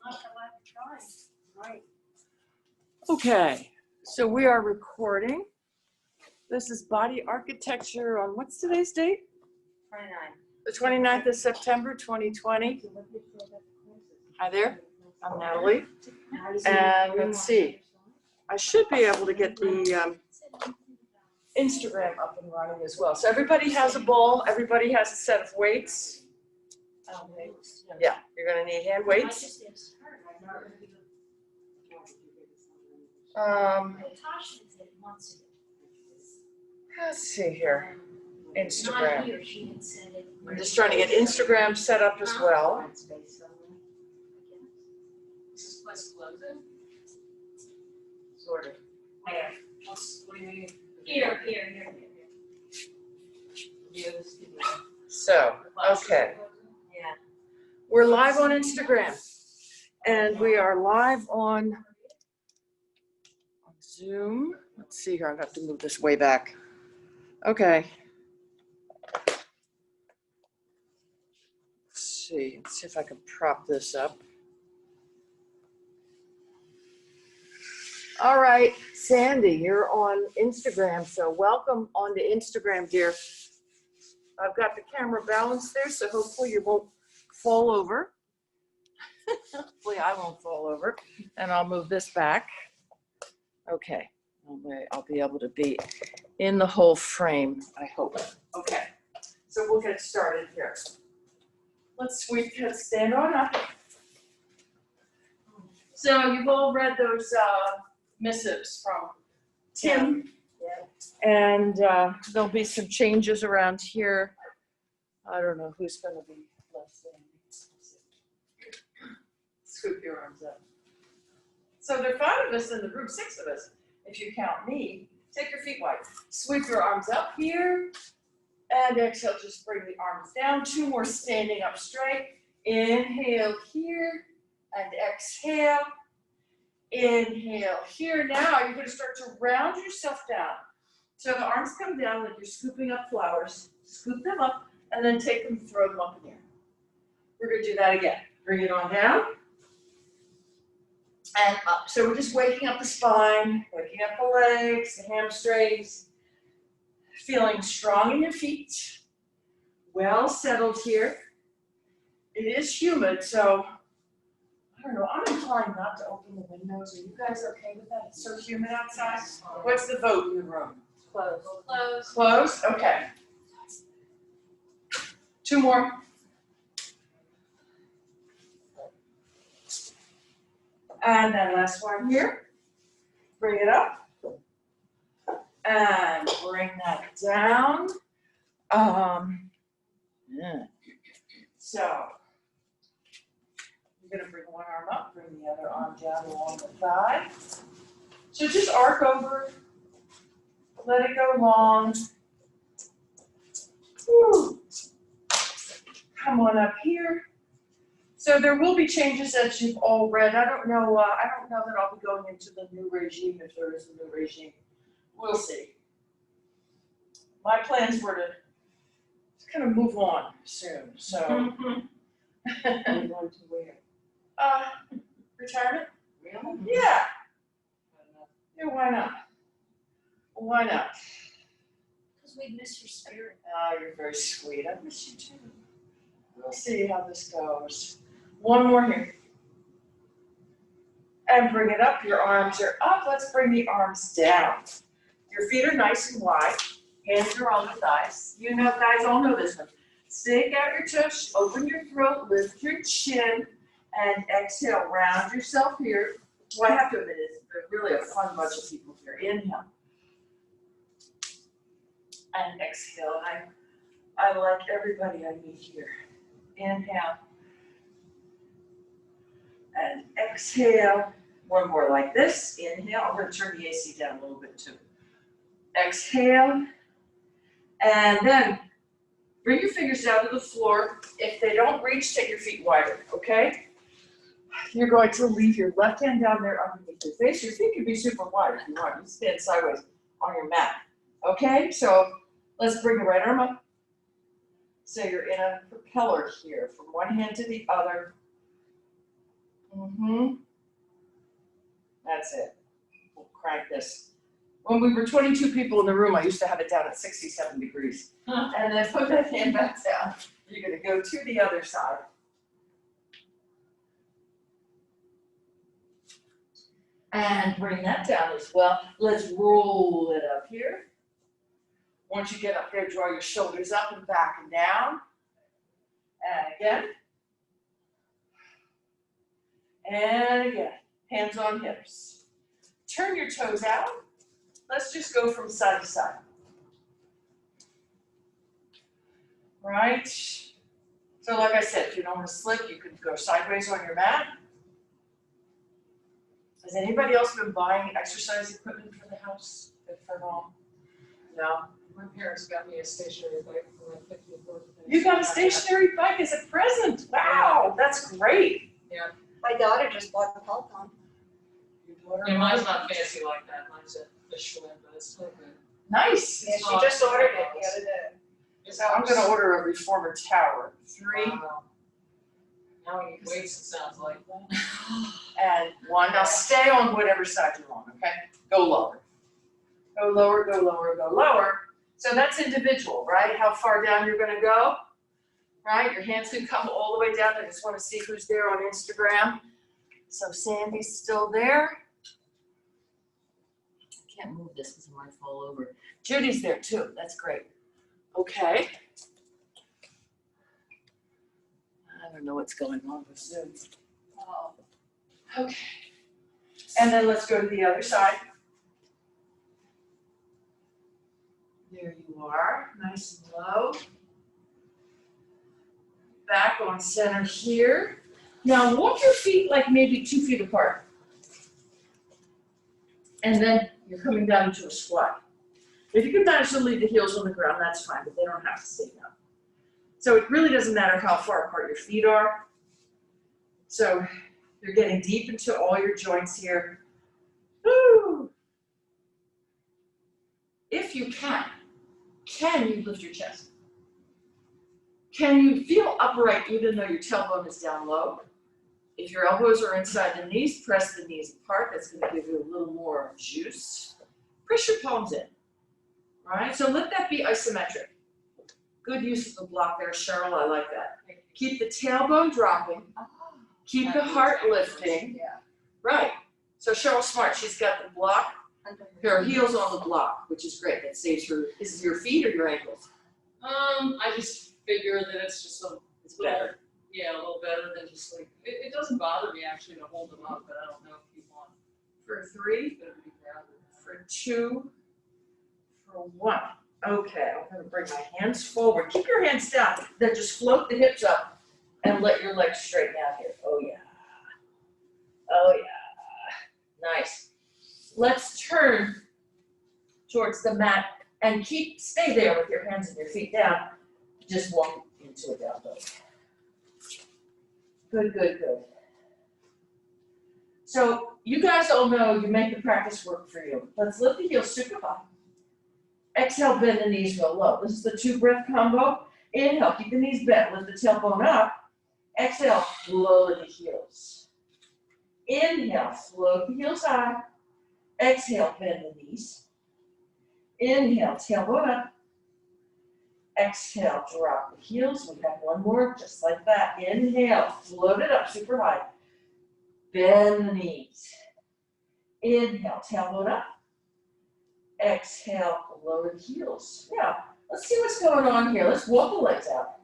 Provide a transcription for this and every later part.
Not allowed to try. Right. Okay, so we are recording. This is body architecture on what's today's date? 29. The 29th of September, 2020. Hi there, I'm Natalie. And let's see, I should be able to get the Instagram up and running as well. So everybody has a ball, everybody has a set of weights. Yeah, you're gonna need hand weights. Let's see here, Instagram. I'm just trying to get Instagram set up as well. Sort of. Here. So, okay. Yeah. We're live on Instagram and we are live on Zoom. Let's see here, I have to move this way back. Okay. Let's see if I can prop this up. All right, Sandy, you're on Instagram, so welcome onto Instagram, dear. I've got the camera balanced there, so hopefully you won't fall over. Hopefully I won't fall over, and I'll move this back. Okay, I'll be able to be in the whole frame, I hope. Okay, so we'll get started here. Let's stand on up. So you've all read those missives from Tim, and there'll be some changes around here. I don't know who's going to be left standing. Scoop your arms up. So there are 5 of us in the room, 6 of us, if you count me. Take your feet wide. Sweep your arms up here, and exhale, just bring the arms down. 2 more standing up straight. Inhale here, and exhale. Inhale here. Now you're going to start to round yourself down. So the arms come down like you're scooping up flowers. Scoop them up and then take them and throw them up in the air. We're going to do that again. Bring it on down and up. So we're just waking up the spine, waking up the legs, the hamstrings, feeling strong in your feet, well settled here. It is humid, so I don't know, I'm inclined not to open the windows. Are you guys okay with that? It's so humid outside. What's the vote in the room? Close. Closed? Okay. 2 more. And then last one here. Bring it up. And bring that down. Yeah. So you're going to bring one arm up, bring the other arm down along the thigh. So just arc over, let it go long. Woo. Come on up here. So there will be changes that you've all read. I don't know that I'll be going into the new regime if there is a new regime. We'll see. My plans were to kind of move on soon. So I'm going to where? retirement? Really? Yeah. Yeah, why not? Why not? Because we miss your spirit. Oh, you're very sweet. I miss you too. We'll see how this goes. One more here. And bring it up. Your arms are up. Let's bring the arms down. Your feet are nice and wide. Hands are on the thighs. You know, guys all know this one. Stick out your tush, open your throat, lift your chin, and exhale. Round yourself here. Well, I have to admit, it's really a fun bunch of people here. Inhale. And exhale. I like everybody I meet here. Inhale. And exhale. One more like this. Inhale. I'm going to turn the AC down a little bit too. Exhale. And then bring your fingers down to the floor. If they don't reach, take your feet wider, okay? You're going to leave your left hand down there underneath your face. Your feet can be super wide if you want. You stand sideways on your mat. Okay, so let's bring the right arm up. So you're in a propeller here, from one hand to the other. That's it. We'll crank this. When we were 22 people in the room, I used to have it down at 67 degrees. And then put that hand back down. You're gonna go to the other side. And bring that down as well. Let's roll it up here. Once you get up there, draw your shoulders up and back and down. And again. And again. Hands on hips. Turn your toes out. Let's just go from side to side. Right? So like I said, if you don't want to slip, you can go sideways on your mat. Has anybody else been buying exercise equipment for the house, for home? No? My parents got me a stationary bike for my 50th birthday. You got a stationary bike as a present. Wow, that's great. Yeah. My daughter just bought the Peloton. Yeah, mine's not fancy like that. Mine's a Schwinn, but it's still good. Nice. Yeah, she just ordered it the other day. It's I'm gonna order a reformer tower. 3 Now we need weights, it sounds like. and 1. Now stay on whatever side you're on, okay? Go lower. Go lower, go lower, go lower. So that's individual, right? How far down you're gonna go, right? Your hands can come all the way down. I just wanna see who's there on Instagram. So Sandy's still there. I can't move this because it might fall over. Judy's there too, that's great. Okay. I don't know what's going on with Zoom. Oh. Okay. And then let's go to the other side. There you are, nice and low. Back on center here. Now walk your feet like maybe 2 feet apart. And then you're coming down into a squat. If you can manage to leave the heels on the ground, that's fine, but they don't have to stay down. So it really doesn't matter how far apart your feet are. So you're getting deep into all your joints here. Woo! If you can you lift your chest? Can you feel upright even though your tailbone is down low? If your elbows are inside the knees, press the knees apart. That's going to give you a little more juice. Press your palms in. All right, so let that be isometric. Good use of the block there, Cheryl, I like that. Keep the tailbone dropping. Keep the heart lifting. Yeah. Right. So Cheryl's smart. She's got the block, her heels on the block, which is great. That saves her. Is it your feet or your ankles? I just figure that it's just It's better. Yeah, a little better than just like, it doesn't bother me actually to hold them up, but I don't know if you want For 3, them to be grounded. for 2, for 1. Okay, I'm gonna bring my hands forward. Keep your hands down. Then just float the hips up and let your legs straighten out here. Oh yeah. Oh yeah. Nice. Let's turn towards the mat and stay there with your hands and your feet down. Just walk into a down dog. Good, good, good. So you guys all know you make the practice work for you. Let's lift the heels super high. Exhale, bend the knees real low. This is the 2-breath combo. Inhale, keep the knees bent, lift the tailbone up. Exhale, lower the heels. Inhale, float the heels high. Exhale, bend the knees. Inhale, tailbone up. Exhale, drop the heels. We have one more, just like that. Inhale, float it up super high. Bend the knees. Inhale, tailbone up. Exhale, lower the heels. Now, let's see what's going on here. Let's walk the legs out.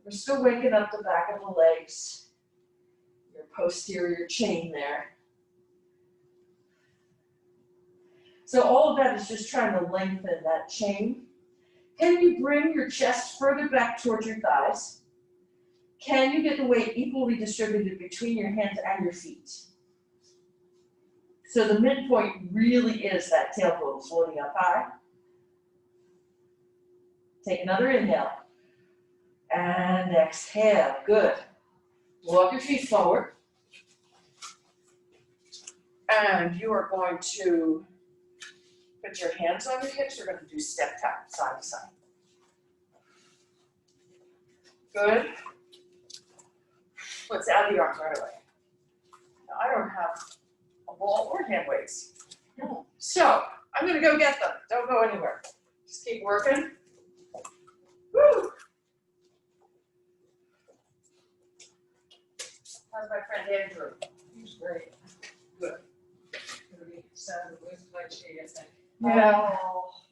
We're still waking up the back of the legs. Your posterior chain there. So all of that is just trying to lengthen that chain. Can you bring your chest further back towards your thighs? Can you get the weight equally distributed between your hands and your feet? So the midpoint really is that tailbone floating up high. Take another inhale. And exhale. Good. Walk your feet forward. And you are going to put your hands on your hips. We're going to do step tap, side to side. Good. Let's add the arms right away. Now, I don't have a ball or hand weights. So, I'm gonna go get them. Don't go anywhere. Just keep working. Woo! How's my friend Andrew? He's great. Good. Gonna be sad to lose Tai Chi, I think. Yeah.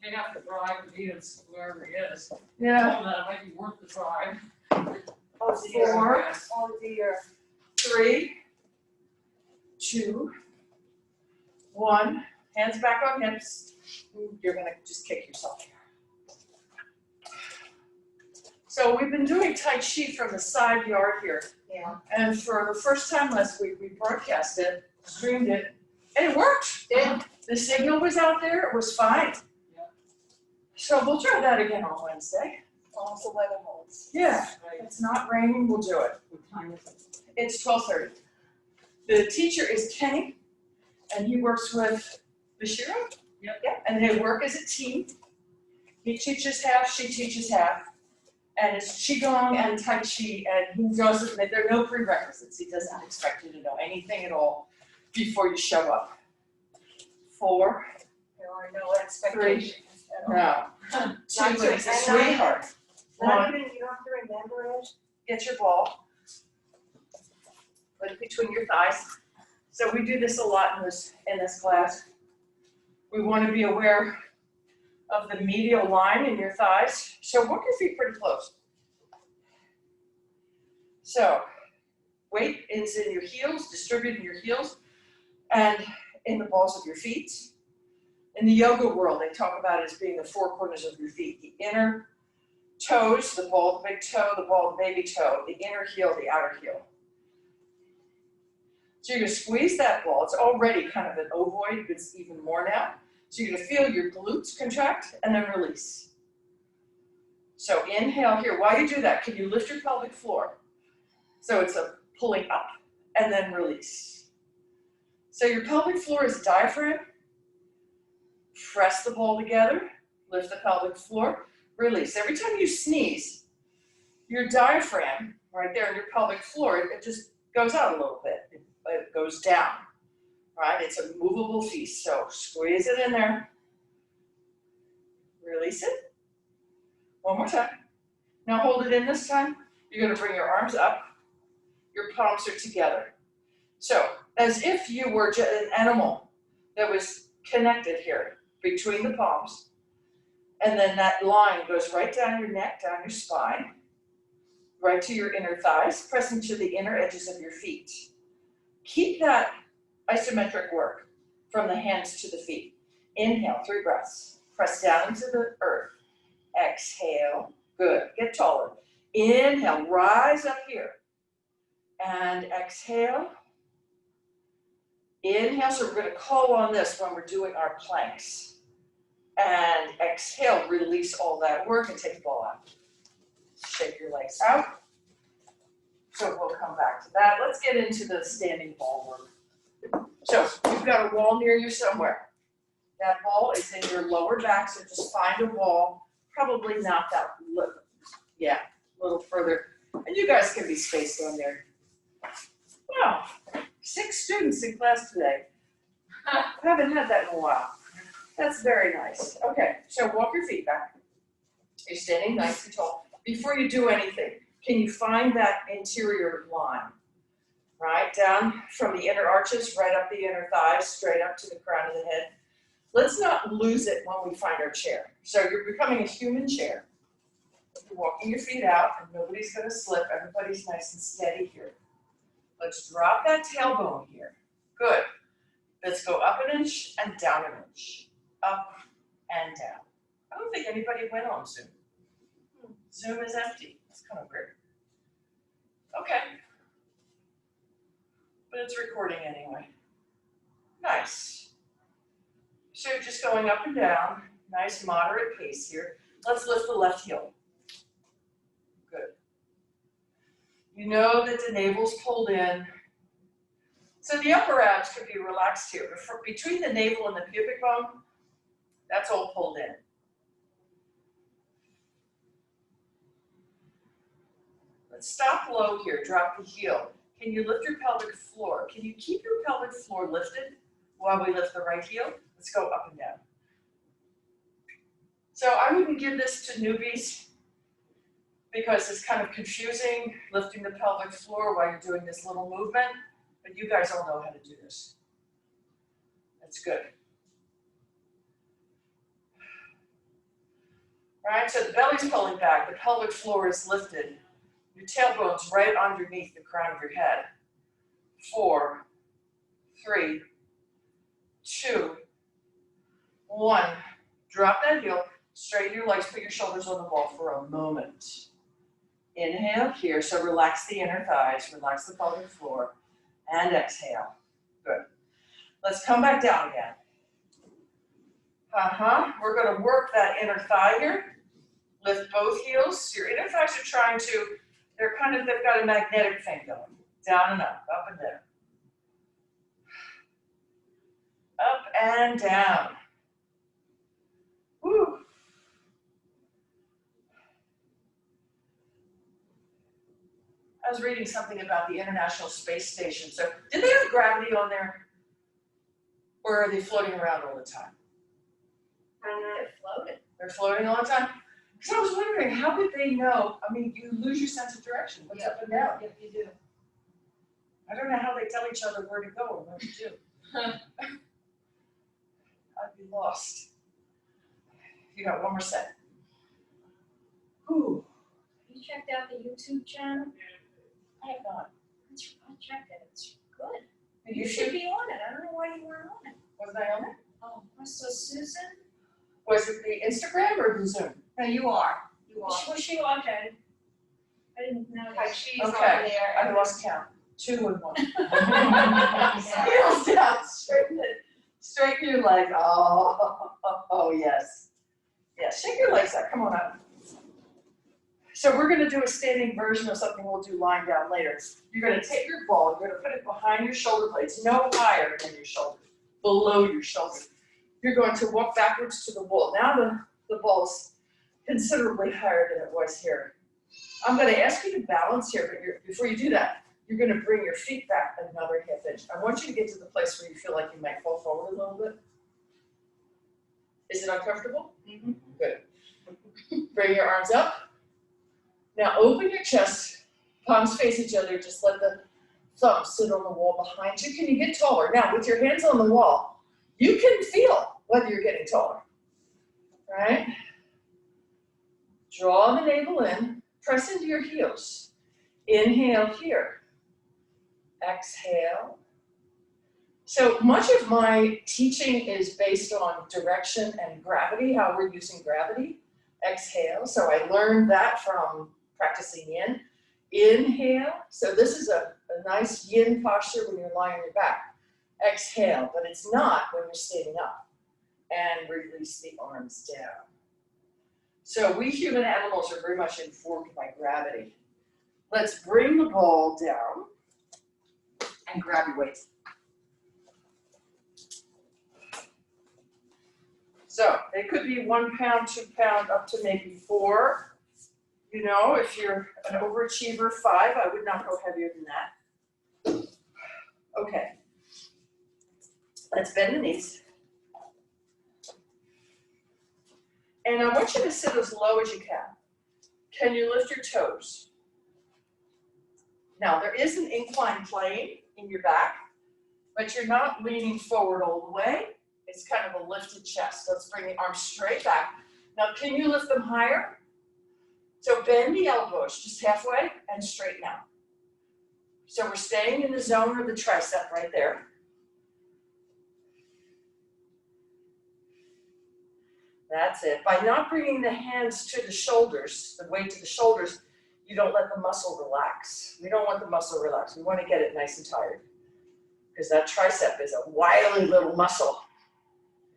May have to drive to Venus, wherever he is. Yeah. Tell him that it might be worth the drive. Oh dear. 4, Yes. Oh dear. 3, 2, 1. Hands back on hips. You're gonna just kick yourself here. So we've been doing Tai Chi from the side yard here. Yeah. And for the first time last week, we broadcast it, streamed it, and it worked. Yeah. The signal was out there, it was fine. Yeah. So we'll try that again on Wednesday. Also weather holds. Yeah, Right. if it's not raining, we'll do it. What time is it? It's 12:30. The teacher is Kenny, and he works with Bashira. Yep. Yeah, and they work as a team. He teaches half, she teaches half. And it's Qigong and Tai Chi, and he goes with it. There are no prerequisites. He doesn't expect you to know anything at all before you show up. 4, There are no expectations at all. no. 2, to- it's a and sweetheart. Not 1, even, you don't have to remember it. get your ball. Put it between your thighs. So we do this a lot in this class. We want to be aware of the medial line in your thighs. So walk your feet pretty close. So weight is in your heels, distribute in your heels and in the balls of your feet. In the yoga world, they talk about it as being the 4 corners of your feet. The inner toes, the ball of the big toe, the ball of the baby toe, the inner heel, the outer heel. So you're gonna squeeze that ball. It's already kind of an ovoid, but it's even more now. So you're gonna feel your glutes contract and then release. So inhale here. While you do that, can you lift your pelvic floor? So it's a pulling up and then release. So your pelvic floor is diaphragm. Press the ball together, lift the pelvic floor, release. Every time you sneeze, your diaphragm right there in your pelvic floor, it just goes out a little bit. It goes down. Right? It's a movable feast. So squeeze it in there. Release it. One more time. Now hold it in this time. You're going to bring your arms up. Your palms are together. So as if you were an animal that was connected here between the palms. And then that line goes right down your neck, down your spine, right to your inner thighs, pressing to the inner edges of your feet. Keep that isometric work from the hands to the feet. Inhale, 3 breaths. Press down into the earth. Exhale. Good. Get taller. Inhale, rise up here. And exhale. Inhale, so we're going to call on this when we're doing our planks. And exhale, release all that work and take the ball out. Shake your legs out. So we'll come back to that. Let's get into the standing ball work. So you've got a wall near you somewhere. That ball is in your lower back, so just find a wall, probably not that little, yeah, a little further. And you guys can be spaced on there. Wow, 6 students in class today. Haven't had that in a while. That's very nice. Okay, so walk your feet back. You're standing nice and tall. Before you do anything, can you find that interior line? Right, down from the inner arches, right up the inner thighs, straight up to the crown of the head. Let's not lose it when we find our chair. So you're becoming a human chair. You're walking your feet out and nobody's gonna slip. Everybody's nice and steady here. Let's drop that tailbone here. Good. Let's go up an inch and down an inch. Up and down. I don't think anybody went on Zoom. Zoom is empty. It's kind of weird. Okay. But it's recording anyway. Nice. So you're just going up and down. Nice moderate pace here. Let's lift the left heel. Good. You know that the navel's pulled in. So the upper abs could be relaxed here, but between the navel and the pubic bone, that's all pulled in. Let's stop low here, drop the heel. Can you lift your pelvic floor? Can you keep your pelvic floor lifted while we lift the right heel? Let's go up and down. So I wouldn't give this to newbies because it's kind of confusing lifting the pelvic floor while you're doing this little movement, but you guys all know how to do this. That's good. All right, so the belly's pulling back, the pelvic floor is lifted. Your tailbone's right underneath the crown of your head. 4, 3, 2, 1. Drop that heel, straighten your legs, put your shoulders on the wall for a moment. Inhale here, so relax the inner thighs, relax the pelvic floor, and exhale. Good. Let's come back down again. We're going to work that inner thigh here. Lift both heels. Your inner thighs are trying to, they've got a magnetic thing going. Down and up and down. Up and down. Woo. I was reading something about the International Space Station. So, did they have gravity on there? Or are they floating around all the time? They're floating. They're floating all the time? Because I was wondering, how did they know? I mean, you lose your sense of direction. What's up and down? Yep, you do. I don't know how they tell each other where to go and what to do. I'd be lost. You got one more set. Whew. You checked out the YouTube channel? I have not. I checked it, it's good. Did You should be on it, I don't know why you weren't on it. Wasn't I on it? Oh, so Susan? Was it the Instagram or the Zoom? No, you are. Was she okay? I didn't notice. She's over Okay, there. I lost count. 2 and 1. Heels down, straighten it. Straighten your legs. Oh, yes. Yes, shake your legs out, come on up. So we're gonna do a standing version of something we'll do lying down later. You're gonna take your ball, you're gonna put it behind your shoulder blades, no higher than your shoulder, below your shoulder. You're going to walk backwards to the wall. Now the ball's considerably higher than it was here. I'm gonna ask you to balance here, but before you do that, you're gonna bring your feet back another ½ inch. I want you to get to the place where you feel like you might fall forward a little bit. Is it uncomfortable? Mm-hmm. Good. Bring your arms up. Now open your chest, palms face each other, just let the thumbs sit on the wall behind you. Can you get taller? Now with your hands on the wall, you can feel whether you're getting taller, right? Draw the navel in, press into your heels. Inhale here, exhale. So much of my teaching is based on direction and gravity, how we're using gravity. Exhale, so I learned that from practicing yin. Inhale, so this is a nice yin posture when you're lying on your back. Exhale, but it's not when you're standing up. And release the arms down. So we human animals are very much informed by gravity. Let's bring the ball down and grab your weights. So it could be 1 pound, 2 pound, up to maybe 4. You know, if you're an overachiever, 5, I would not go heavier than that. Okay. Let's bend the knees. And I want you to sit as low as you can. Can you lift your toes? Now, there is an inclined plane in your back, but you're not leaning forward all the way. It's kind of a lifted chest. Let's bring the arms straight back. Now, can you lift them higher? So bend the elbows just halfway and straighten out. So we're staying in the zone of the tricep right there. That's it. By not bringing the hands to the shoulders, the weight to the shoulders, you don't let the muscle relax. We don't want the muscle relaxed. We want to get it nice and tired. Because that tricep is a wily little muscle.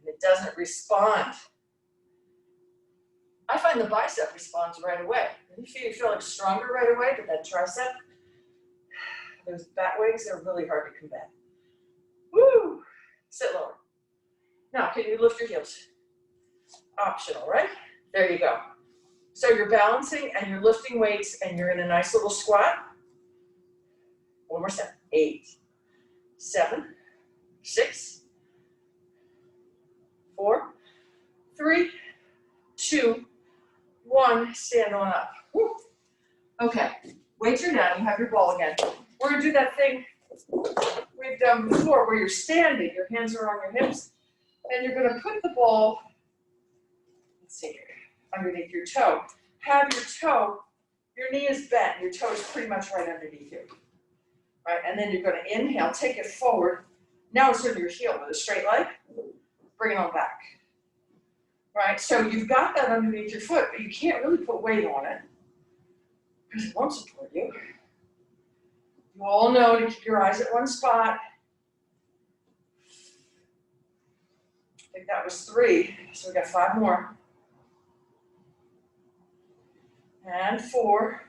And it doesn't respond. I find the bicep responds right away. You feel like stronger right away, but that tricep, those bat wings are really hard to combat. Woo! Sit lower. Now, can you lift your heels? Optional, right? There you go. So you're balancing and you're lifting weights and you're in a nice little squat. 1 One more step. 8, 7, 6, 4, 3, 2, 1. Stand on up. Woo. Okay, weights are down, you have your ball again. We're gonna do that thing we've done before where you're standing, your hands are on your hips, and you're gonna put the ball, let's see here, underneath your toe. Have your toe, your knee is bent, your toe is pretty much right underneath you. Right, and then you're gonna inhale, take it forward. Now it's under your heel with a straight leg, bring it on back. Right, so you've got that underneath your foot, but you can't really put weight on it because it won't support you. You all know to keep your eyes at one spot. I think that was 3, so we got 5 more. And 4.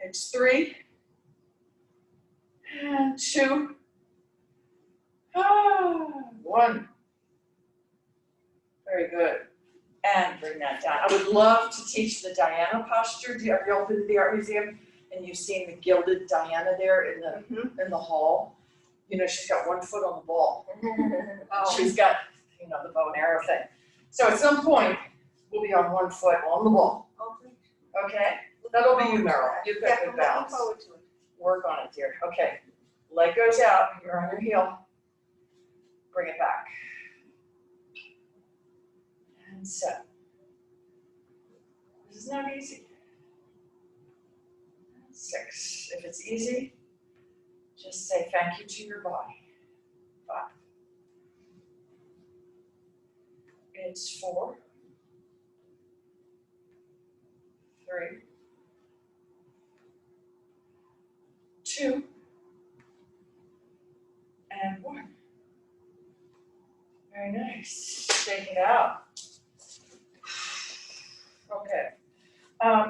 It's 3. And 2. 1. Very good. And bring that down. I would love to teach the Diana posture. Have you all been to the art museum and you've seen the gilded Diana there in the hall? You know, she's got one foot on the ball. She's got, you know, the bow and arrow thing. So at some point, we'll be on one foot on the ball. Okay? That'll be you, Meryl. You've got good balance. Work on it, dear. Okay. Leg goes out. You're on your heel. Bring it back. And set. This is not easy. 6. If it's easy, just say thank you to your body. 5. It's 4. 3. 2. And 1. Very nice. Shake it out. Okay.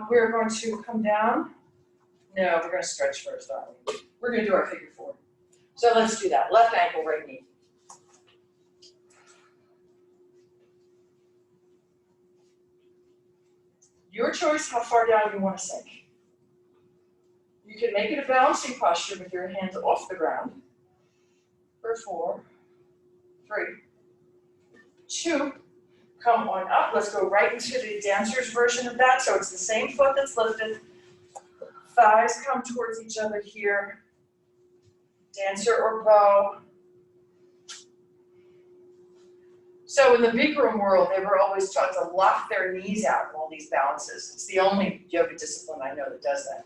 We're going to come down. No, we're going to stretch first, aren't we? We're going to do our figure 4. So let's do that. Left ankle, right knee. Your choice how far down you want to sink. You can make it a balancing posture with your hands off the ground. For 4, 3, 2, come on up. Let's go right into the dancer's version of that. So it's the same foot that's lifted. Thighs come towards each other here. Dancer or bow. So in the Bikram world, they were always taught to lock their knees out in all these balances. It's the only yoga discipline I know that does that.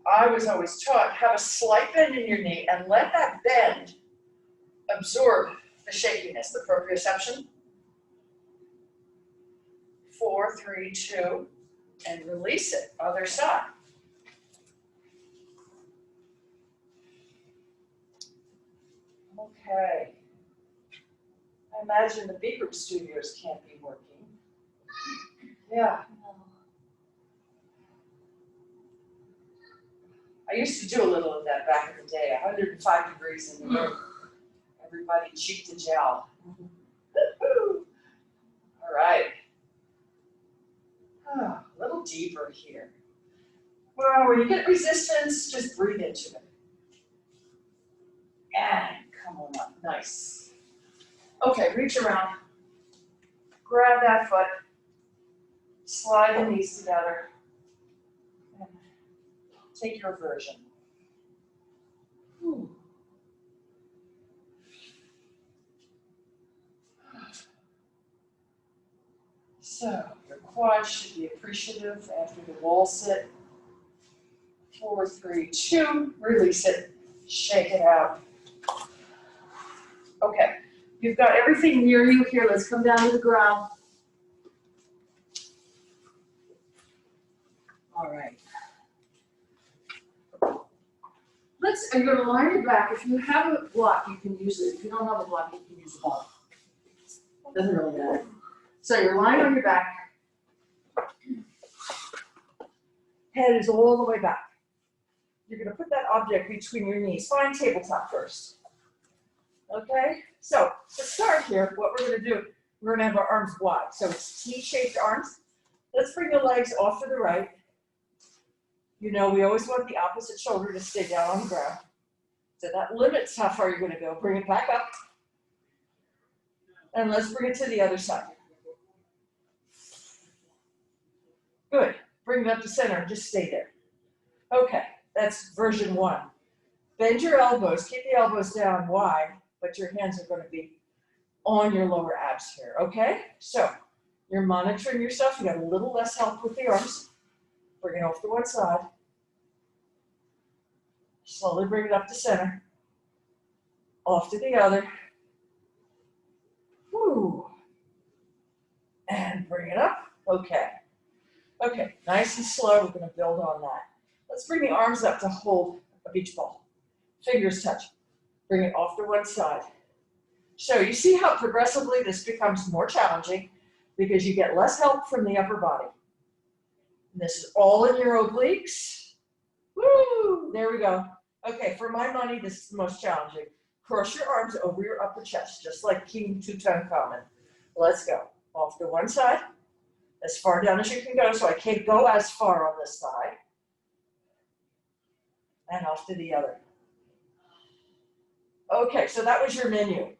I was always taught, have a slight bend in your knee and let that bend absorb the shakiness, the proprioception. 4, 3, 2, and release it, other side. Okay. I imagine the Bikram studios can't be working. Yeah. I used to do a little of that back in the day, 105 degrees in the room. Everybody cheek to jowl. All right. Oh, a little deeper here. Well, when you get resistance, just breathe into it. And come on up, nice. Okay, reach around. Grab that foot. Slide the knees together. And take your version. Whew. So, your quads should be appreciative after the wall sit. 4, 3, 2, release it, shake it out. Okay, you've got everything near you here. Let's come down to the ground. All right. You're going to line your back. If you have a block, you can use it. If you don't have a block, you can use a ball. Doesn't really matter. So you're lying on your back. Head is all the way back. You're going to put that object between your knees. Find tabletop first. Okay? So to start here, what we're going to do, we're going to have our arms wide. So it's T-shaped arms. Let's bring the legs off to the right. You know, we always want the opposite shoulder to stay down on the ground. So that limits how far you're gonna go. Bring it back up. And let's bring it to the other side. Good. Bring it up to center. Just stay there. Okay, that's version 1. Bend your elbows. Keep the elbows down wide, but your hands are going to be on your lower abs here, okay? So you're monitoring yourself. You got a little less help with the arms. Bring it off to one side. Slowly bring it up to center. Off to the other. Woo. And bring it up. Okay. Okay, nice and slow. We're going to build on that. Let's bring the arms up to hold a beach ball. Fingers touch. Bring it off to one side. So you see how progressively this becomes more challenging because you get less help from the upper body. And this is all in your obliques. Woo! There we go. Okay, for my money, this is the most challenging. Cross your arms over your upper chest, just like King Tutankhamun. Let's go. Off to one side, as far down as you can go, so I can't go as far on this side. And off to the other. Okay, so that was your menu.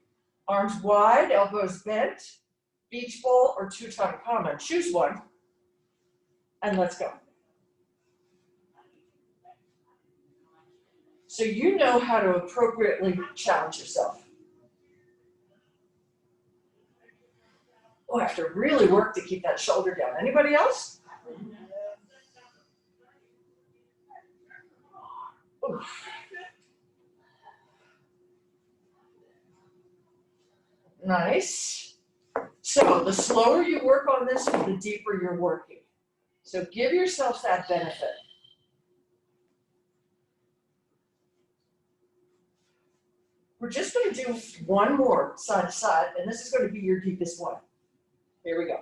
Arms wide, elbows bent, beach ball or Tutankhamun. Choose one, and let's go. So you know how to appropriately challenge yourself. Oh, I have to really work to keep that shoulder down. Anybody else? Oof. Nice. So the slower you work on this, the deeper you're working. So give yourself that benefit. We're just going to do one more side to side, and this is going to be your deepest one. Here we go.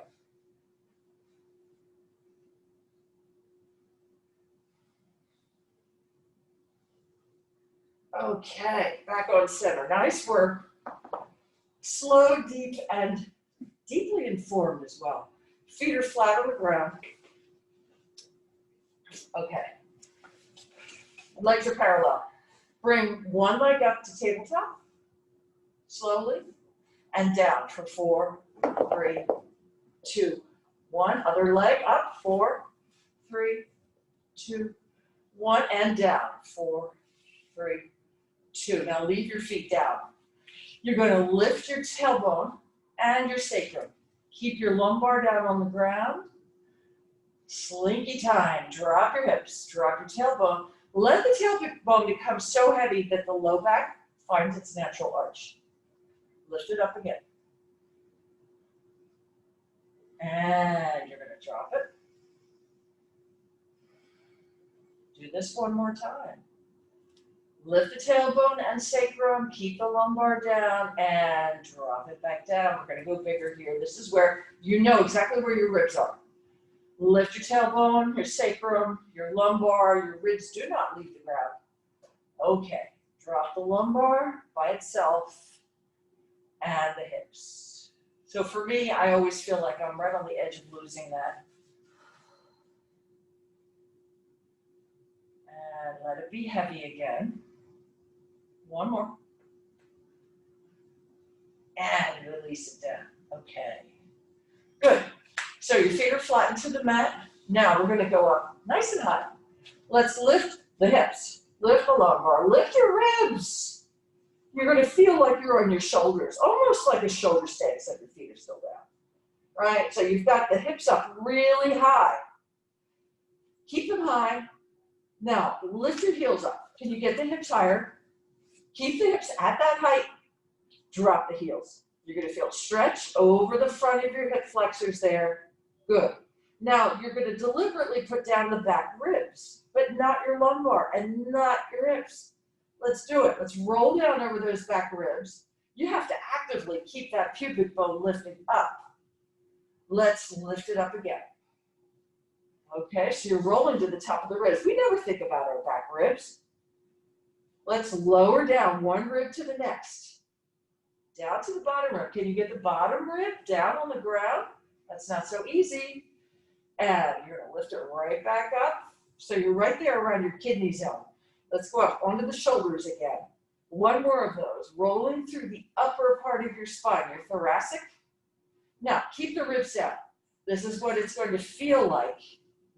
Okay, back on center. Nice work. Slow, deep, and deeply informed as well. Feet are flat on the ground. Okay. Legs are parallel. Bring one leg up to tabletop, slowly, and down for 4, 3, 2, 1. Other leg up, 4, 3, 2, 1, and down, 4, 3, 2. Now leave your feet down. You're going to lift your tailbone and your sacrum. Keep your lumbar down on the ground. Slinky time. Drop your hips, drop your tailbone. Let the tailbone become so heavy that the low back finds its natural arch. Lift it up again. And you're going to drop it. Do this one more time. Lift the tailbone and sacrum, keep the lumbar down, and drop it back down. We're going to go bigger here. This is where you know exactly where your ribs are. Lift your tailbone, your sacrum, your lumbar, your ribs do not leave the ground. Okay, drop the lumbar by itself and the hips. So for me, I always feel like I'm right on the edge of losing that. And let it be heavy again. One more. And release it down. Okay. Good. So your feet are flattened to the mat. Now we're going to go up nice and high. Let's lift the hips. Lift the lumbar. Lift your ribs. You're going to feel like you're on your shoulders, almost like a shoulder stay, except your feet are still down. Right? So you've got the hips up really high. Keep them high. Now lift your heels up. Can you get the hips higher? Keep the hips at that height. Drop the heels. You're going to feel stretch over the front of your hip flexors there. Good. Now you're going to deliberately put down the back ribs, but not your lumbar and not your hips. Let's do it. Let's roll down over those back ribs. You have to actively keep that pubic bone lifted up. Let's lift it up again. Okay, so you're rolling to the top of the ribs. We never think about our back ribs. Let's lower down one rib to the next. Down to the bottom rib. Can you get the bottom rib down on the ground? That's not so easy. And you're going to lift it right back up. So you're right there around your kidney zone. Let's go up onto the shoulders again. One more of those, rolling through the upper part of your spine, your thoracic. Now, keep the ribs down. This is what it's going to feel like,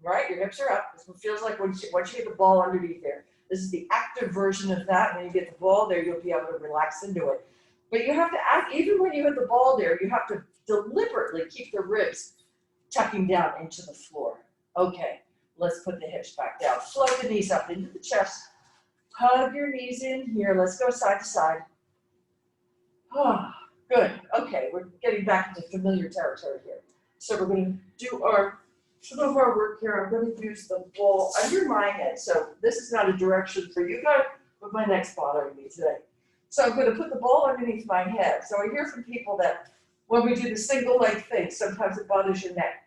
right? Your hips are up. This is what it feels like once you get the ball underneath there. This is the active version of that. When you get the ball there, you'll be able to relax into it. But you have to act, even when you hit the ball there, you have to deliberately keep the ribs tucking down into the floor. Okay, let's put the hips back down. Float the knees up into the chest. Hug your knees in here. Let's go side to side. Oh, good. Okay, we're getting back into familiar territory here. So we're going to do some of our work here. I'm going to use the ball under my head. So this is not a direction for you guys, but my neck's bothering me today. So I'm going to put the ball underneath my head. So I hear from people that when we do the single leg thing, sometimes it bothers your neck.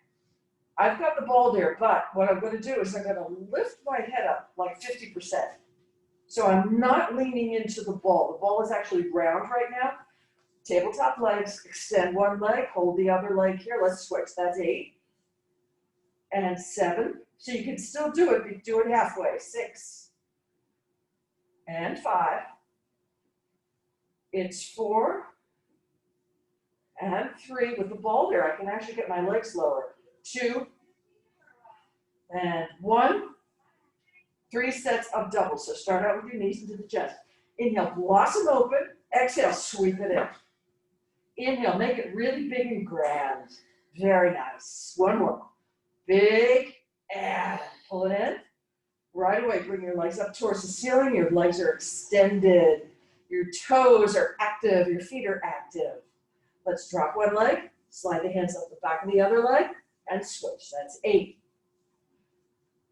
I've got the ball there, but what I'm going to do is I'm going to lift my head up like 50%. So I'm not leaning into the ball. The ball is actually round right now. Tabletop legs, extend one leg, hold the other leg here. Let's switch. That's 8 and 7. So you can still do it, but do it halfway. 6 and 5. It's 4 and 3 with the ball there. I can actually get my legs lower. 2 and 1. 3 sets of doubles. So start out with your knees into the chest. Inhale, blossom open. Exhale, sweep it in. Inhale, make it really big and grand. Very nice. One more. Big and pull it in. Right away, bring your legs up towards the ceiling. Your legs are extended. Your toes are active. Your feet are active. Let's drop one leg. Slide the hands up the back of the other leg and switch. That's 8,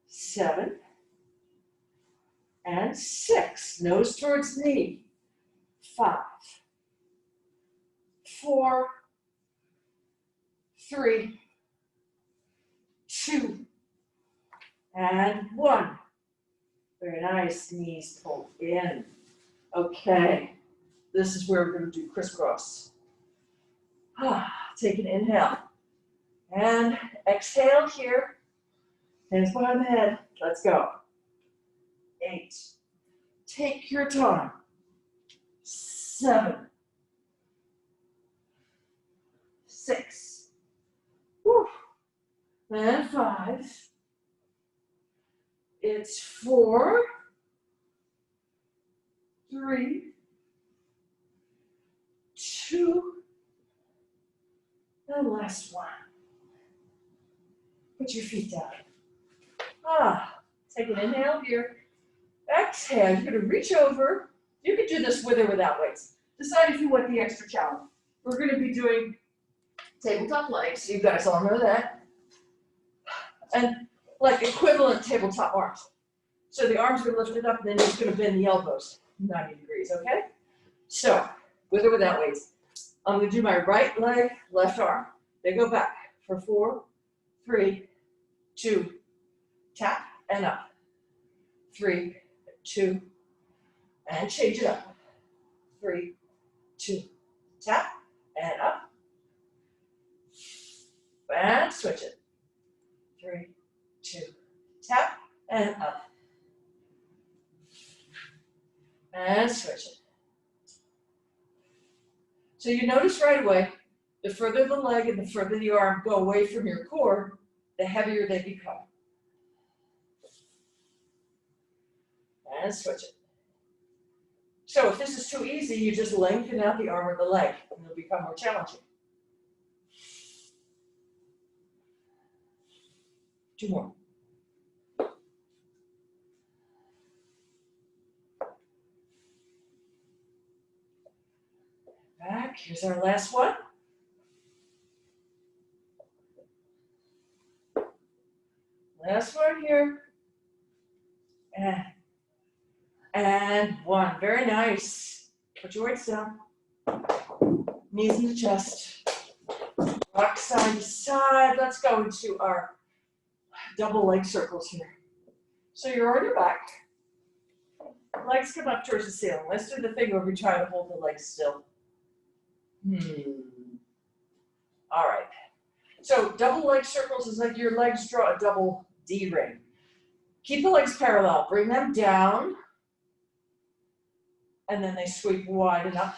7, and 6. Nose towards knee. 5, 4, 3, 2, and 1. Very nice. Knees pulled in. Okay. This is where we're going to do crisscross. Take an inhale. And exhale here. Hands behind the head. Let's go. 8. Take your time. 7. 6. Whew. And 5. It's 4. 3. 2. And last one. Put your feet down. Take an inhale here. Exhale. You're going to reach over. You can do this with or without weights. Decide if you want the extra challenge. We're going to be doing tabletop legs. You guys all know that. And like equivalent tabletop arms. So the arms are lifted up and then you're just going to bend the elbows 90 degrees, okay? So, with or without weights. I'm going to do my right leg, left arm. They go back for 4, 3, 2, tap and up. 3, 2, and change it up. 3, 2, tap and up. And switch it. 3, 2, tap and up. And switch it. So you notice right away, the further the leg and the further the arm go away from your core, the heavier they become. And switch it. So if this is too easy, you just lengthen out the arm or the leg, and it'll become more challenging. 2 more. Back, here's our last one. Last one here. And 1, very nice. Put your weights down. Knees in the chest. Rock side to side. Let's go into our double leg circles here. So you're on your back. Legs come up towards the ceiling. Let's do the thing where we try to hold the legs still. All right. So double leg circles is like your legs draw a double D ring. Keep the legs parallel, bring them down, and then they sweep wide enough,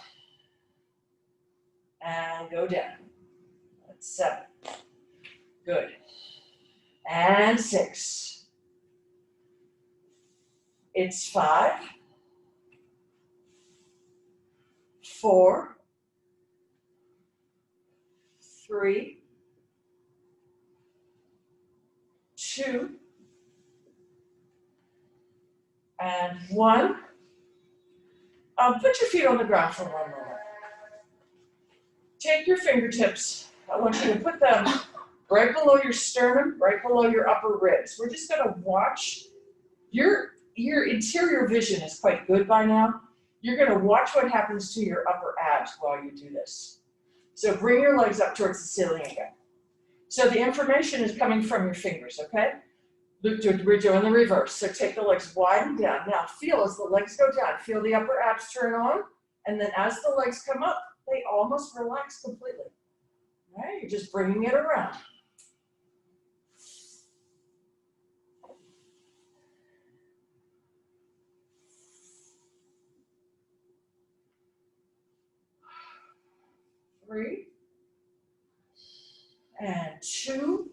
and go down. That's 7, good, and 6, it's 5, 4, 3, 2, and 1. Put your feet on the ground for 1 moment. Take your fingertips. I want you to put them right below your sternum, right below your upper ribs. We're just going to watch. Your interior vision is quite good by now. You're going to watch what happens to your upper abs while you do this. So bring your legs up towards the ceiling again. So the information is coming from your fingers, okay? We're doing the reverse. So take the legs wide and down. Now feel as the legs go down. Feel the upper abs turn on. And then as the legs come up, they almost relax completely. All right? You're just bringing it around. Three, and 2,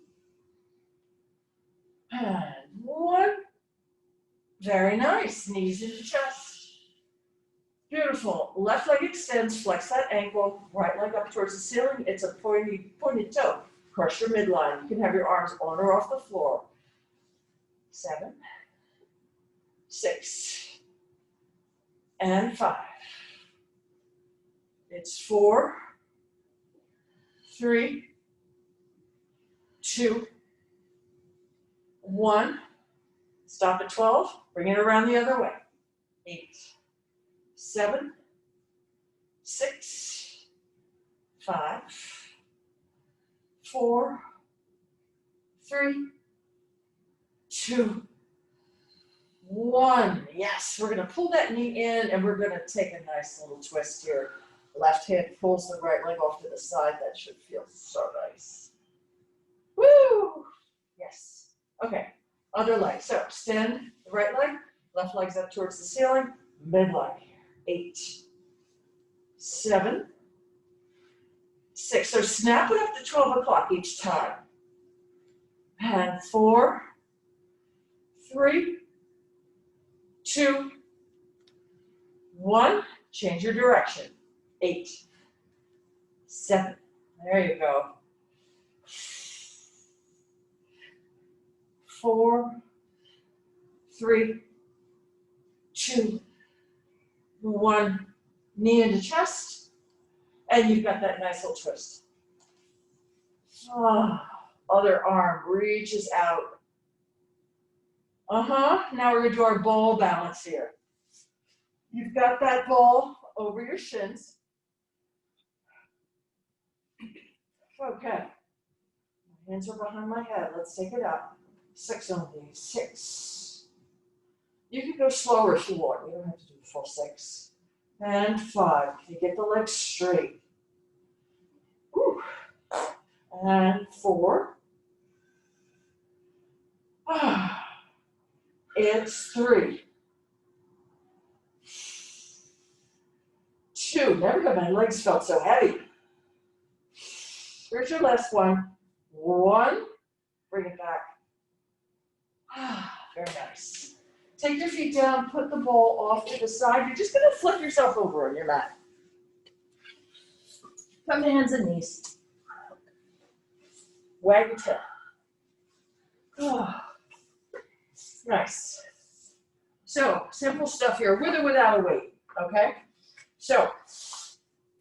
and 1. Very nice. Knees into chest. Beautiful. Left leg extends, flex that ankle, right leg up towards the ceiling. It's a pointed toe. Crush your midline. You can have your arms on or off the floor. 7, 6, and 5. It's 4, 3, 2, 1. Stop at 12. Bring it around the other way. 8, 7, 6, 5, 4, 3, 2, 1. Yes, we're going to pull that knee in and we're going to take a nice little twist here. Left hand pulls the right leg off to the side. That should feel so nice. Woo! Yes. Okay, other leg. So extend the right leg, left leg's up towards the ceiling, midline. 8, 7, 6. So snap it up to 12 o'clock each time. And 4, 3, 2, 1. Change your direction. 8, 7. There you go. 4, 3, 2, 1. Knee into chest, and you've got that nice little twist. Other arm reaches out. Now we're going to do our ball balance here. You've got that ball over your shins. Okay. My hands are behind my head. Let's take it out. 6 on these. 6. You can go slower if you want. You don't have to do the full 6. And 5. Can you get the legs straight? Whew. And 4. It's 3. 2. Never have my legs felt so heavy. Here's your last one. 1. Bring it back. Very nice. Take your feet down, put the ball off to the side. You're just going to flip yourself over on your mat. Come to hands and knees. Wag your tail. Nice. So, simple stuff here, with or without a weight, okay? So,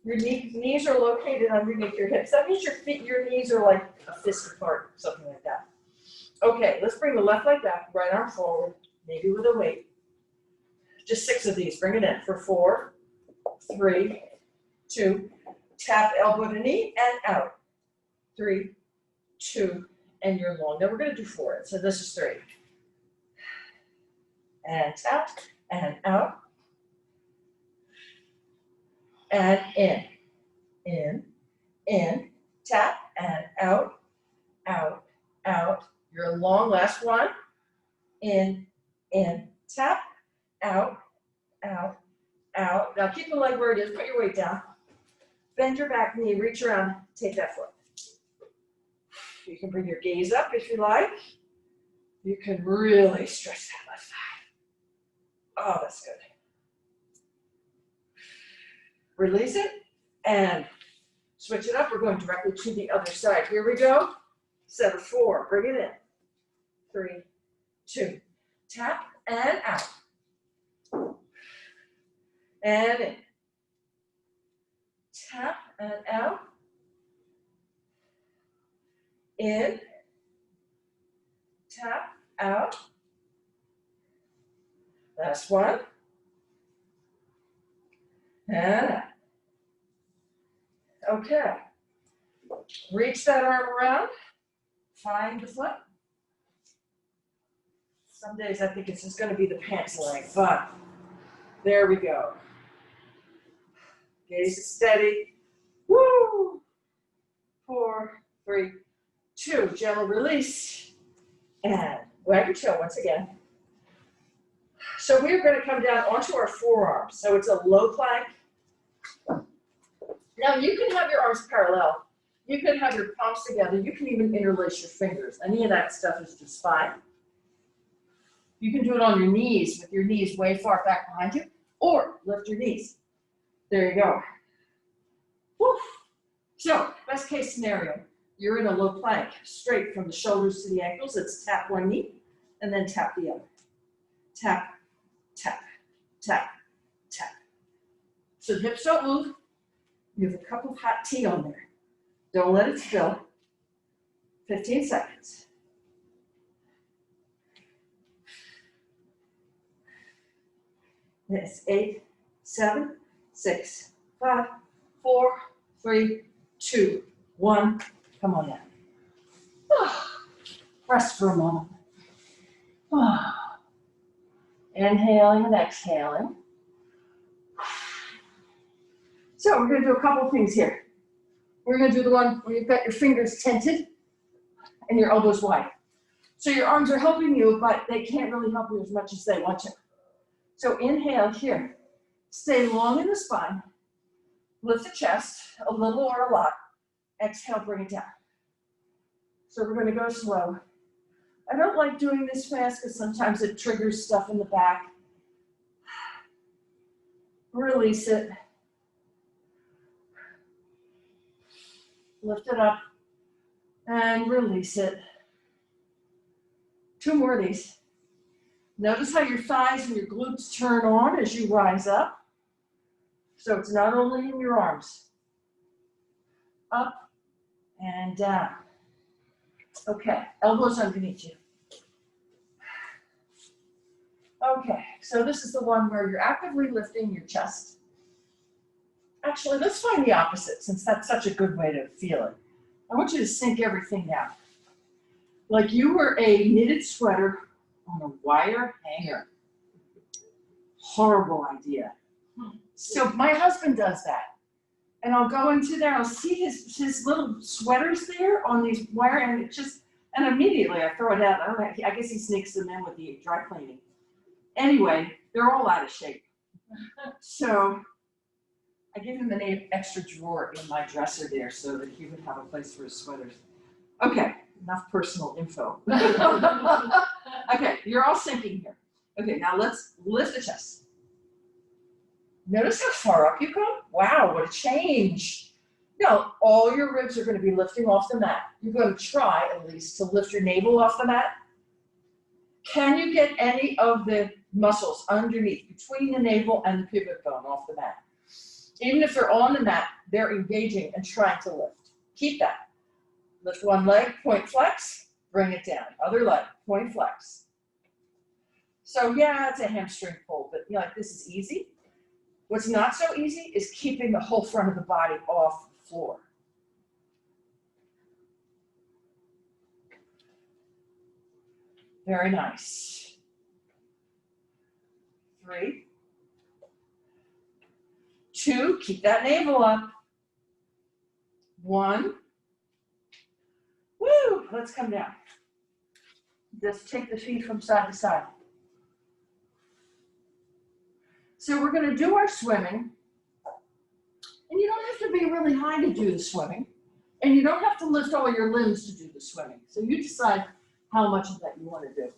your knees are located underneath your hips. That means your knees are like a fist apart, something like that. Okay, let's bring the left leg back, right arm forward, maybe with a weight. Just 6 of these, bring it in for 4, 3, 2, tap elbow to knee and out. 3, 2, and you're long. Now we're going to do 4. So this is 3. And tap, and out, and in, tap, and out, out, out. You're long, last one, in, tap, out, out, out. Now keep the leg where it is, put your weight down. Bend your back knee, reach around, take that foot. You can bring your gaze up if you like. You can really stretch that left thigh. Oh, that's good. Release it and switch it up. We're going directly to the other side. Here we go. Set of 4. Bring it in. 3, 2. Tap and out. And in. Tap and out. In. Tap out. Last one. And out. Okay. Reach that arm around. Find the foot. Some days I think it's just going to be the pants leg, but there we go. Gaze is steady. Woo! 4, 3, 2. Gentle release. And wag your tail once again. So we're going to come down onto our forearms. So it's a low plank. Now you can have your arms parallel. You can have your palms together. You can even interlace your fingers. Any of that stuff is just fine. You can do it on your knees with your knees way far back behind you, or lift your knees. There you go. Woo. So best case scenario, you're in a low plank, straight from the shoulders to the ankles. It's tap one knee and then tap the other. Tap, tap, tap, tap. So the hips don't move. You have a cup of hot tea on there. Don't let it spill. 15 seconds. It's 8, 7, 6, 5, 4, 3, 2, 1. Come on in. Rest for a moment. Inhaling and exhaling. So we're going to do a couple of things here. We're going to do the one where you've got your fingers tented and your elbows wide. So your arms are helping you, but they can't really help you as much as they want to. So inhale here. Stay long in the spine. Lift the chest, a little or a lot. Exhale, bring it down. So we're going to go slow. I don't like doing this fast because sometimes it triggers stuff in the back. Release it. Lift it up and release it. 2 more of these. Notice how your thighs and your glutes turn on as you rise up. So it's not only in your arms. Up and down. Okay, elbows underneath you. Okay, so this is the one where you're actively lifting your chest. Actually, let's find the opposite, since that's such a good way to feel it. I want you to sink everything down. Like you were a knitted sweater on a wire hanger. Horrible idea. So my husband does that. And I'll go into there, I'll see his little sweaters there on these wire, and and immediately I throw it out. I guess he sneaks them in with the dry cleaning. Anyway, they're all out of shape. So I gave him an extra drawer in my dresser there so that he would have a place for his sweaters. Okay, enough personal info. Okay, you're all sinking here. Okay, now let's lift the chest. Notice how far up you go? Wow, what a change. Now, all your ribs are going to be lifting off the mat. You're going to try, at least, to lift your navel off the mat. Can you get any of the muscles underneath, between the navel and the pivot bone off the mat? Even if they're on the mat, they're engaging and trying to lift. Keep that. Lift one leg, point flex, bring it down. Other leg, point flex. So yeah, it's a hamstring pull, but this is easy. What's not so easy is keeping the whole front of the body off the floor. Very nice. 3, 2, keep that navel up. 1. Woo, let's come down. Just take the feet from side to side. So we're gonna do our swimming. And you don't have to be really high to do the swimming. And you don't have to lift all your limbs to do the swimming. So you decide how much of that you want to do.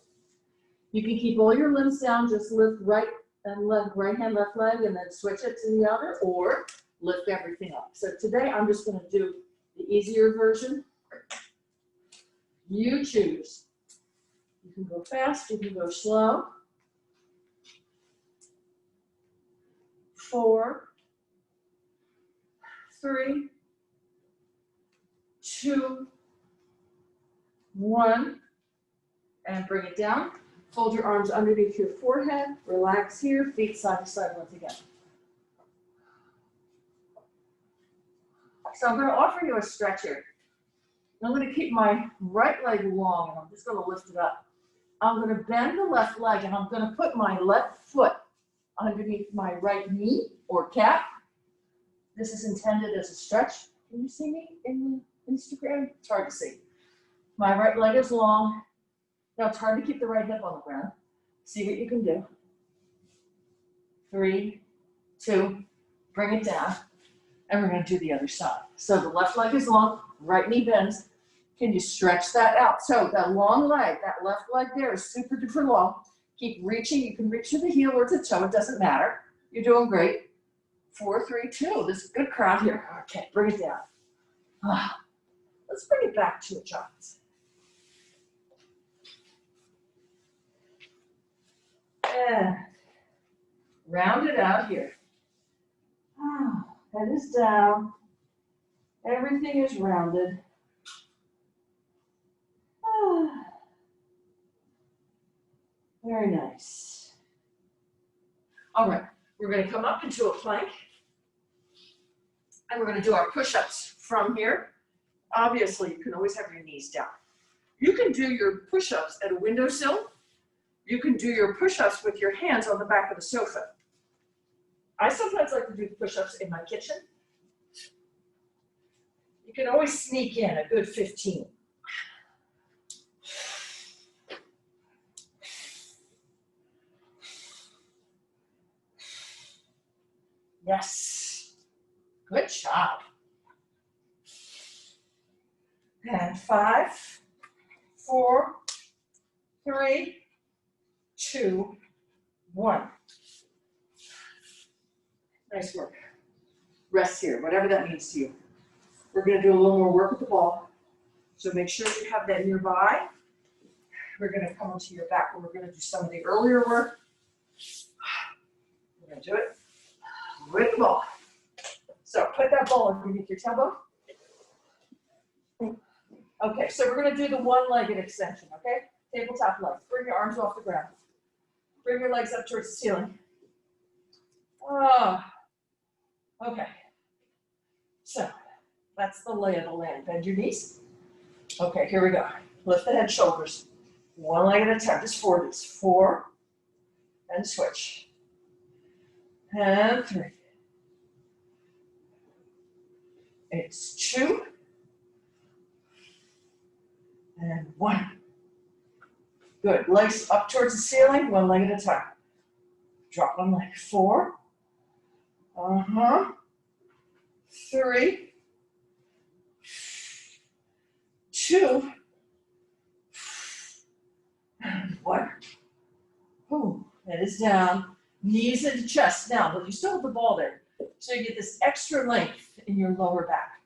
You can keep all your limbs down, just lift right and left, right hand, left leg, and then switch it to the other, or lift everything up. So today I'm just going to do the easier version. You choose. You can go fast, you can go slow. 4, 3, 2, 1, and bring it down. Fold your arms underneath your forehead, relax here, feet side to side once again. So I'm going to offer you a stretch here. I'm going to keep my right leg long, and I'm just going to lift it up. I'm going to bend the left leg, and I'm going to put my left foot underneath my right knee or calf. This is intended as a stretch. Can you see me in the Instagram? It's hard to see. My right leg is long. Now it's hard to keep the right hip on the ground. See what you can do. 3, 2, bring it down. And we're going to do the other side. So the left leg is long, right knee bends. Can you stretch that out? So that long leg, that left leg there is super duper long. Keep reaching. You can reach to the heel or to the toe. It doesn't matter. You're doing great. 4, 3, 2. This is a good crowd here. Okay, bring it down. Let's bring it back to a jog. And round it out here. Head is down. Everything is rounded. Very nice. All right, we're going to come up into a plank. And we're going to do our push-ups from here. Obviously, you can always have your knees down. You can do your push-ups at a windowsill. You can do your push-ups with your hands on the back of the sofa. I sometimes like to do push-ups in my kitchen. You can always sneak in a good 15. Yes. Good job. And 5, 4, 3, 2, 1. Nice work. Rest here, whatever that means to you. We're going to do a little more work with the ball. So make sure you have that nearby. We're going to come onto your back where we're going to do some of the earlier work. We're going to do it with the ball. So put that ball underneath your tailbone. Okay, so we're going to do the one-legged extension, okay? Tabletop legs. Bring your arms off the ground. Bring your legs up towards the ceiling. Okay. So that's the lay of the land. Bend your knees. Okay, here we go. Lift the head, shoulders. One leg at a time. Just 4 of these. 4. And switch. And 3. It's 2. And 1. Good. Legs up towards the ceiling, one leg at a time. Drop one leg. 4. 3. 2. And 1. Ooh, head is down. Knees into chest. Now, but you still have the ball there. So you get this extra length in your lower back,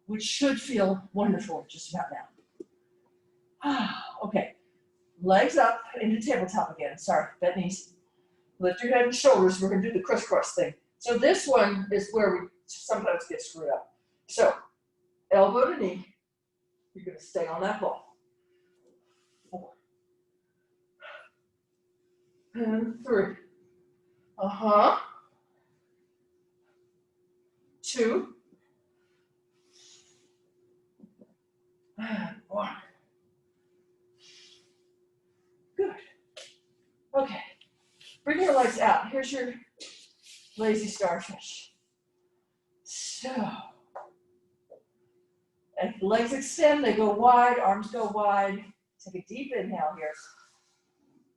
which should feel wonderful just about now. Okay. Legs up into tabletop again. Sorry, bent knees. Lift your head and shoulders. We're going to do the crisscross thing. So this one is where we sometimes get screwed up. So elbow to knee. You're going to stay on that ball. 4. And 3. 2. And 1. Good. Okay. Bring your legs out. Here's your lazy starfish. So, and legs extend, they go wide, arms go wide, Take a deep inhale here.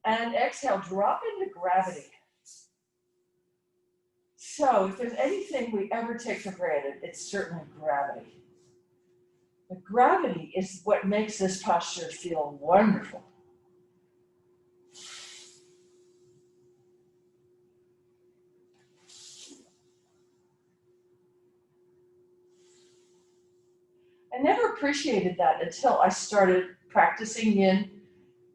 And exhale, drop into gravity. So if there's anything we ever take for granted, it's certainly gravity. But gravity is what makes this posture feel wonderful. I never appreciated that until I started practicing yin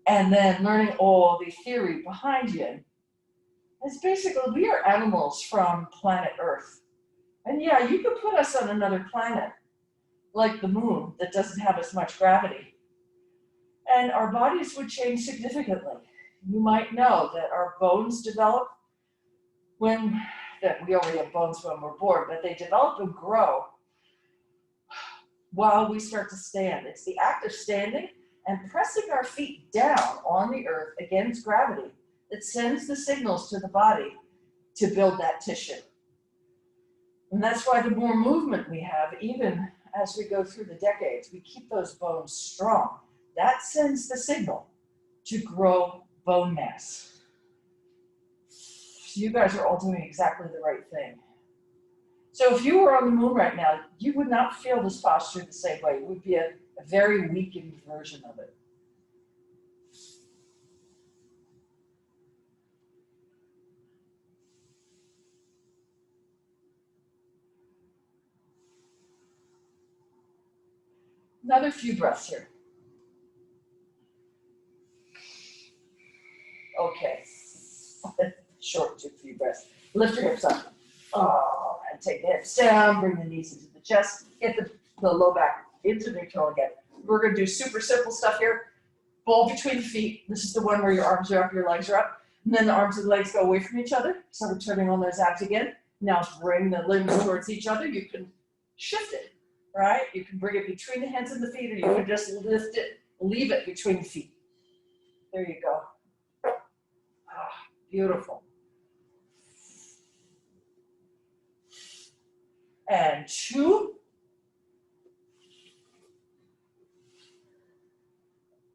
and then learning all the theory behind yin. It's basically, we are animals from planet Earth. And yeah, you could put us on another planet, like the moon, that doesn't have as much gravity. And our bodies would change significantly. You might know that our bones develop that we already have bones when we're born, but they develop and grow while we start to stand. It's the act of standing and pressing our feet down on the earth against gravity that sends the signals to the body to build that tissue. And that's why the more movement we have, even as we go through the decades, we keep those bones strong. That sends the signal to grow bone mass. So you guys are all doing exactly the right thing. So if you were on the moon right now, you would not feel this posture the same way. It would be a very weakened version of it. Another few breaths here. Okay. Short, two, few breaths. Lift your hips up. Oh, and take the hips down, bring the knees into the chest, get the low back into neutral again. We're going to do super simple stuff here. Ball between the feet. This is the one where your arms are up, your legs are up. And then the arms and legs go away from each other. So we're turning on those abs again. Now bring the limbs towards each other. You can shift it, right? You can bring it between the hands and the feet, or you can just lift it, leave it between the feet. There you go. Ah, beautiful. And 2.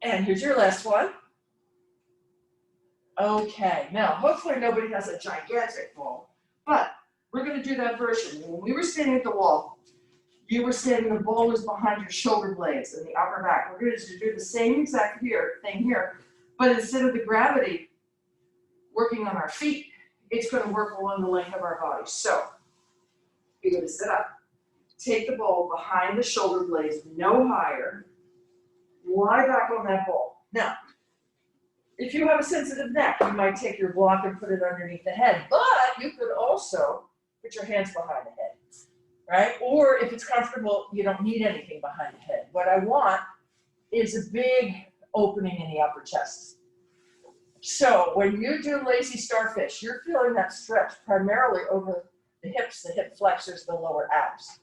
And here's your last one. Okay, now hopefully nobody has a gigantic ball, but we're going to do that version. When we were standing at the wall, you were standing, the ball was behind your shoulder blades and the upper back. We're going to do the same exact thing here, but instead of the gravity working on our feet, it's going to work along the length of our body. So you're going to sit up, take the ball behind the shoulder blades, no higher, lie back on that ball. Now, if you have a sensitive neck, you might take your block and put it underneath the head, but you could also put your hands behind the head, right? Or if it's comfortable, you don't need anything behind the head. What I want is a big opening in the upper chest. So when you do lazy starfish, you're feeling that stretch primarily over the hips, the hip flexors, the lower abs.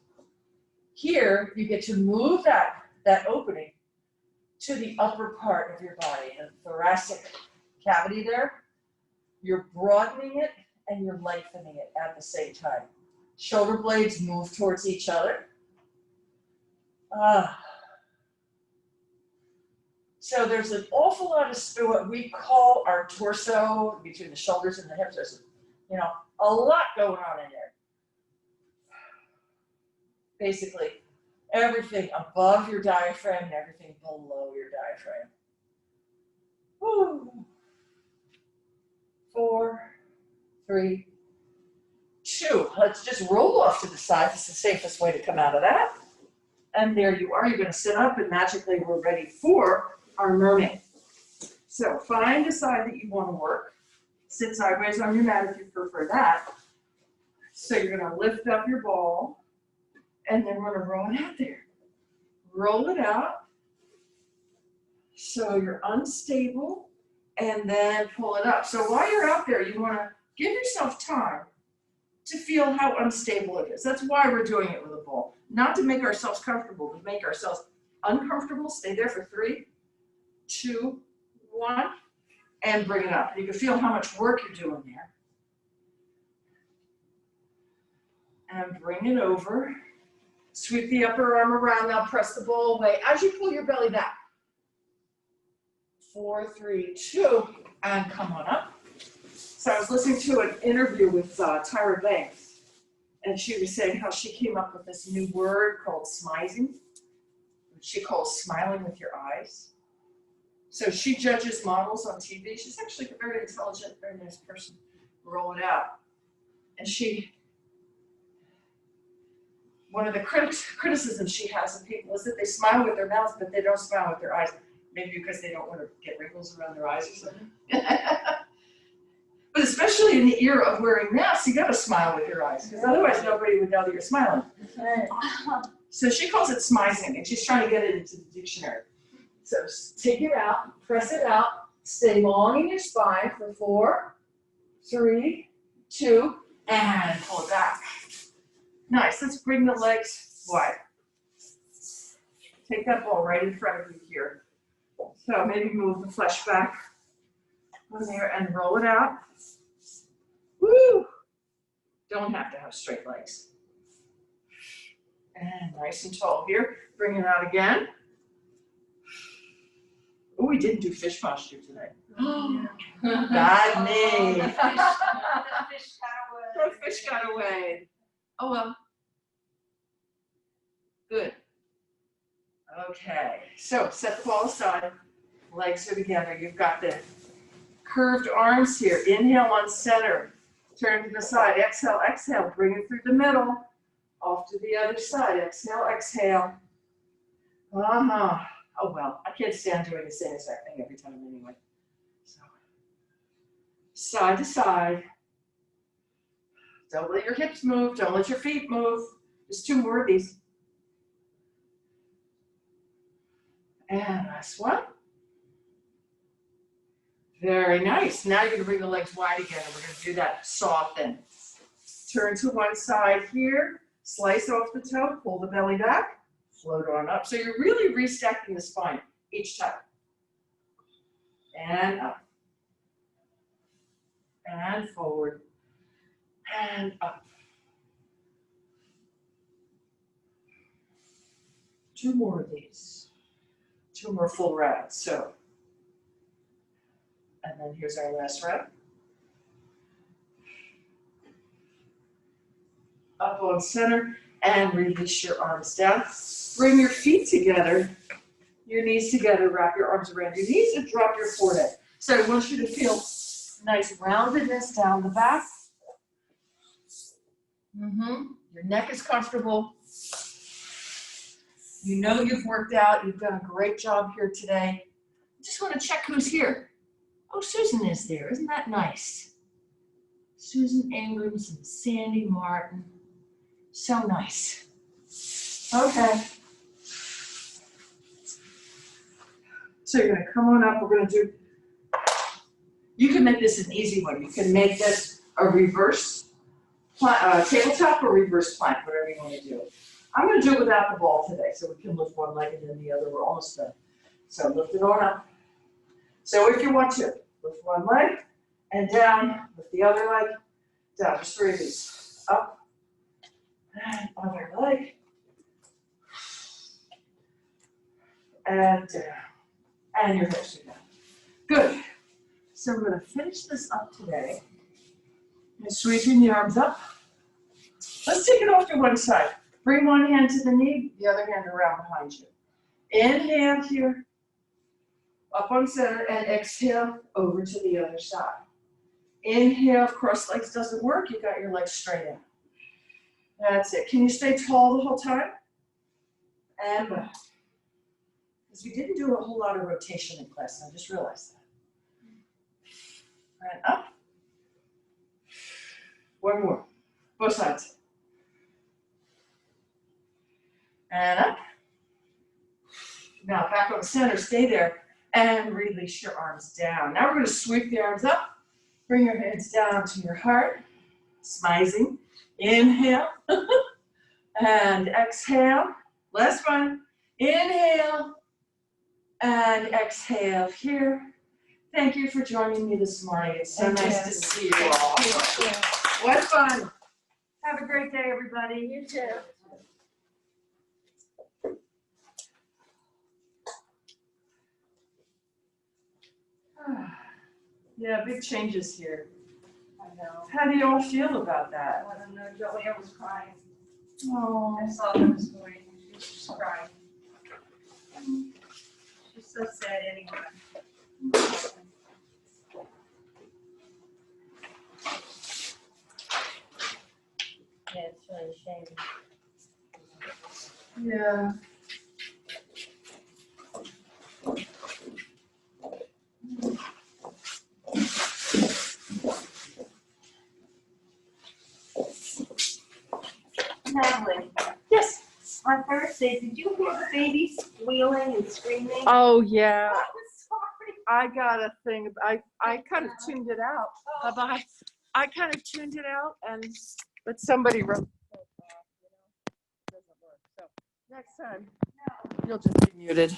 Here, you get to move that opening to the upper part of your body, the thoracic cavity there. You're broadening it and you're lengthening it at the same time. Shoulder blades move towards each other. So there's an awful lot of what we call our torso, between the shoulders and the hips. There's, a lot going on in there. Basically, everything above your diaphragm and everything below your diaphragm. Woo. 4, 3, 2. Let's just roll off to the side. It's the safest way to come out of that. And there you are. You're going to sit up, and magically we're ready for our mermaid. So find a side that you want to work. Sit sideways on your mat if you prefer that. So you're going to lift up your ball, and then we're going to roll it out there. Roll it out so you're unstable, and then pull it up. So while you're out there, you want to give yourself time to feel how unstable it is. That's why we're doing it with a ball. Not to make ourselves comfortable, to make ourselves uncomfortable. Stay there for 3, 2, 1, and bring it up. You can feel how much work you're doing there. And bring it over. Sweep the upper arm around. Now press the ball away as you pull your belly back. 4, 3, 2, and come on up. So I was listening to an interview with Tyra Banks, and she was saying how she came up with this new word called smizing, which she calls smiling with your eyes. So she judges models on TV. She's actually a very intelligent, very nice person. Roll it out. And one of the criticisms she has of people is that they smile with their mouths, but they don't smile with their eyes. Maybe because they don't want to get wrinkles around their eyes or something. But especially in the era of wearing masks, you gotta smile with your eyes, because otherwise nobody would know that you're smiling. So she calls it smizing, and she's trying to get it into the dictionary. So take it out, press it out, stay long in your spine for 4, 3, 2, and pull it back. Nice, let's bring the legs wide. Take that ball right in front of you here. So maybe move the flesh back on there and roll it out. Woo! Don't have to have straight legs. And nice and tall here. Bring it out again. Oh, we didn't do fish posture today. Bad me. The fish got away. Oh well. Good. Okay, so set the ball aside. Legs are together. You've got the curved arms here. Inhale on center. Turn to the side. Exhale, exhale. Bring it through the middle. Off to the other side. Exhale, exhale. Oh well, I can't stand doing the same exact thing every time anyway. So, side to side. Don't let your hips move. Don't let your feet move. Just 2 more of these. And last one. Very nice. Now you're going to bring the legs wide again, and we're going to do that soften. Turn to one side here. Slice off the toe. Pull the belly back. Float on up. So you're really restacking the spine each time. And up. And forward. And up. 2 more of these. 2 more full rounds. So, and then here's our last round. Up on center and release your arms down. Bring your feet together, your knees together, wrap your arms around your knees and drop your forehead. So I want you to feel nice roundedness down the back. Your neck is comfortable. You know you've worked out. You've done a great job here today. I just want to check who's here. Oh, Susan is there. Isn't that nice? Susan Abrams and Sandy Martin. So nice. Okay. So you're going to come on up. We're going to do, you can make this an easy one. You can make this a reverse tabletop or reverse plank, whatever you want to do. I'm going to do it without the ball today, so we can lift one leg and then the other. We're almost done. So lift it on up. So if you want to, lift one leg and down, lift the other leg, down. Just 3 of these. Up and other leg. And down. And your hips are down. Good. So we're going to finish this up today. And sweeping the arms up. Let's take it off to one side. Bring one hand to the knee, the other hand around behind you. Inhale here, up on center, and exhale over to the other side. Inhale, cross legs doesn't work, you got your legs straight out. That's it. Can you stay tall the whole time? And back. Because we didn't do a whole lot of rotation in class, and I just realized that. And up. One more. Both sides. And up. Now back on center, stay there, and release your arms down. Now we're going to sweep the arms up, bring your hands down to your heart, smizing. Inhale, and exhale. Last one. Inhale, and exhale here. Thank you for joining me this morning. It's so nice to see you all. What fun. Have a great day, everybody. You too. Yeah, big changes here. I know. How do you all feel about that? I don't know, Joanne was crying. Oh. I saw her this morning, she was just crying. She's so sad anyway. Yeah, it's really a shame. Yeah. Natalie, Yes. on Thursday, did you hear the baby squealing and screaming? Oh, yeah. I'm sorry. I got a thing. I kind of tuned it out. Bye-bye. I kind of tuned it out, but somebody wrote, it doesn't work. So next time, you'll just be muted.